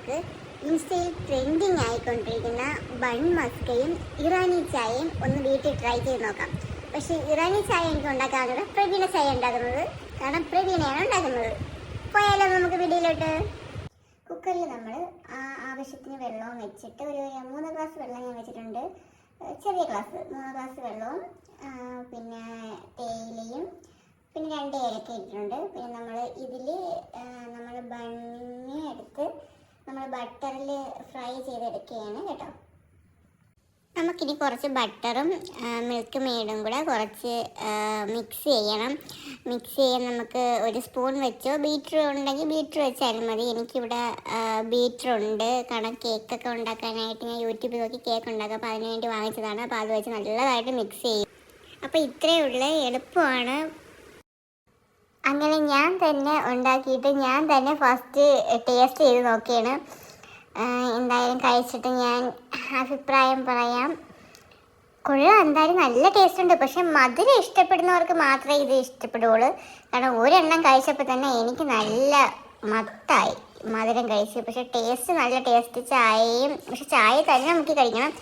നമുക്ക് ഇൻസ്റ്റയിൽ trending ആയിക്കൊണ്ടിരിക്കുന്ന bun മസ്കയും Irani ചായയും ഒന്ന് വീട്ടിൽ ട്രൈ ചെയ്ത് നോക്കാം. പക്ഷേ ഇറാനി ചായ എനിക്ക് ഉണ്ടാക്കാറുണ്ട്, പ്രവീണ ചായ ഉണ്ടാക്കുന്നത്. കാരണം പ്രവീണയാണ് ഉണ്ടാക്കുന്നത്. പോയാലോ നമുക്ക് വീഡിയോയിലോട്ട്. കുക്കറിൽ നമ്മൾ ആവശ്യത്തിന് വെള്ളവും വെച്ചിട്ട് ഒരു 3 ഗ്ലാസ് വെള്ളം ഞാൻ വെച്ചിട്ടുണ്ട്. ചെറിയ ഗ്ലാസ് 3 ഗ്ലാസ് വെള്ളവും പിന്നെ തേയിലയും പിന്നെ 2 ഏലക്ക ഇട്ടിട്ടുണ്ട്. പിന്നെ നമ്മൾ ഇതിൽ നമ്മൾ ബണ്ണിനെ എടുത്ത് നമ്മൾ ബട്ടറിൽ ഫ്രൈ ചെയ്തെടുക്കുകയാണ് കേട്ടോ. നമുക്കിനി കുറച്ച് ബട്ടറും മിൽക്ക് മെയ്ഡും കൂടെ കുറച്ച് മിക്സ് ചെയ്യണം. മിക്സ് ചെയ്യാൻ നമുക്ക് ഒരു സ്പൂൺ വെച്ചോ, ബീറ്റർ ഉണ്ടെങ്കിൽ ബീറ്റർ വെച്ചാലും മതി. എനിക്കിവിടെ ബീറ്ററുണ്ട്, കാരണം കേക്കൊക്കെ ഉണ്ടാക്കാനായിട്ട് ഞാൻ യൂട്യൂബിൽ നോക്കി കേക്ക് ഉണ്ടാക്കാം. അപ്പോൾ അതിന് വേണ്ടി വാങ്ങിച്ചതാണ്. അപ്പോൾ അത് വെച്ച് നല്ലതായിട്ട് മിക്സ് ചെയ്യും. അപ്പോൾ ഇത്രയേ ഉള്ളൂ, എളുപ്പമാണ്. അങ്ങനെ ഞാൻ തന്നെ ഉണ്ടാക്കിയിട്ട് ഞാൻ തന്നെ ഫസ്റ്റ് ടേസ്റ്റ് ചെയ്ത് നോക്കിയാണ്. എന്തായാലും കഴിച്ചിട്ട് ഞാൻ അഭിപ്രായം പറയാം. കൊള്ളാം, എന്തായാലും നല്ല ടേസ്റ്റ് ഉണ്ട്. പക്ഷെ മധുരം ഇഷ്ടപ്പെടുന്നവർക്ക് മാത്രമേ ഇത് ഇഷ്ടപ്പെടുകയുള്ളൂ. കാരണം ഒരെണ്ണം കഴിച്ചപ്പോൾ തന്നെ എനിക്ക് നല്ല മത്തായി മധുരം കഴിച്ച്. പക്ഷെ ടേസ്റ്റ് നല്ല ടേസ്റ്റ്. ചായയും പക്ഷെ ചായ തന്നെ മുക്കി കഴിക്കണം.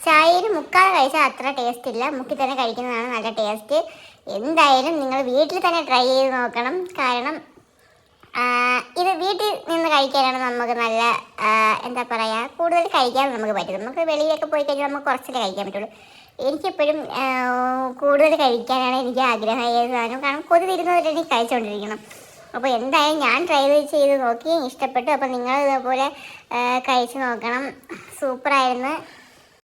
ചായയിൽ മുക്കാതെ കഴിച്ചാൽ അത്ര ടേസ്റ്റ് ഇല്ല, മുക്കി തന്നെ കഴിക്കുന്നതാണ് നല്ല ടേസ്റ്റ്. എന്തായാലും നിങ്ങൾ വീട്ടിൽ തന്നെ ട്രൈ ചെയ്ത് നോക്കണം. കാരണം ഇത് വീട്ടിൽ നിന്ന് കഴിക്കാനാണ് നമുക്ക് നല്ല എന്താ പറയുക, കൂടുതൽ കഴിക്കാൻ നമുക്ക് പറ്റും. നമുക്ക് വെളിയിലൊക്കെ പോയി കഴിഞ്ഞാൽ നമുക്ക് കുറച്ചല്ലേ കഴിക്കാൻ പറ്റുള്ളൂ. എനിക്കെപ്പോഴും കൂടുതൽ കഴിക്കാനാണ് എനിക്ക് ആഗ്രഹം. ഏത് സാധനം കാരണം കൊതി തിരുന്നവരെ എനിക്ക് കഴിച്ചുകൊണ്ടിരിക്കണം. അപ്പോൾ എന്തായാലും ഞാൻ ട്രൈ ചെയ്ത് നോക്കി, ഇഷ്ടപ്പെട്ടു. അപ്പോൾ നിങ്ങൾ ഇതേപോലെ കഴിച്ച് നോക്കണം. സൂപ്പറായിരുന്നു.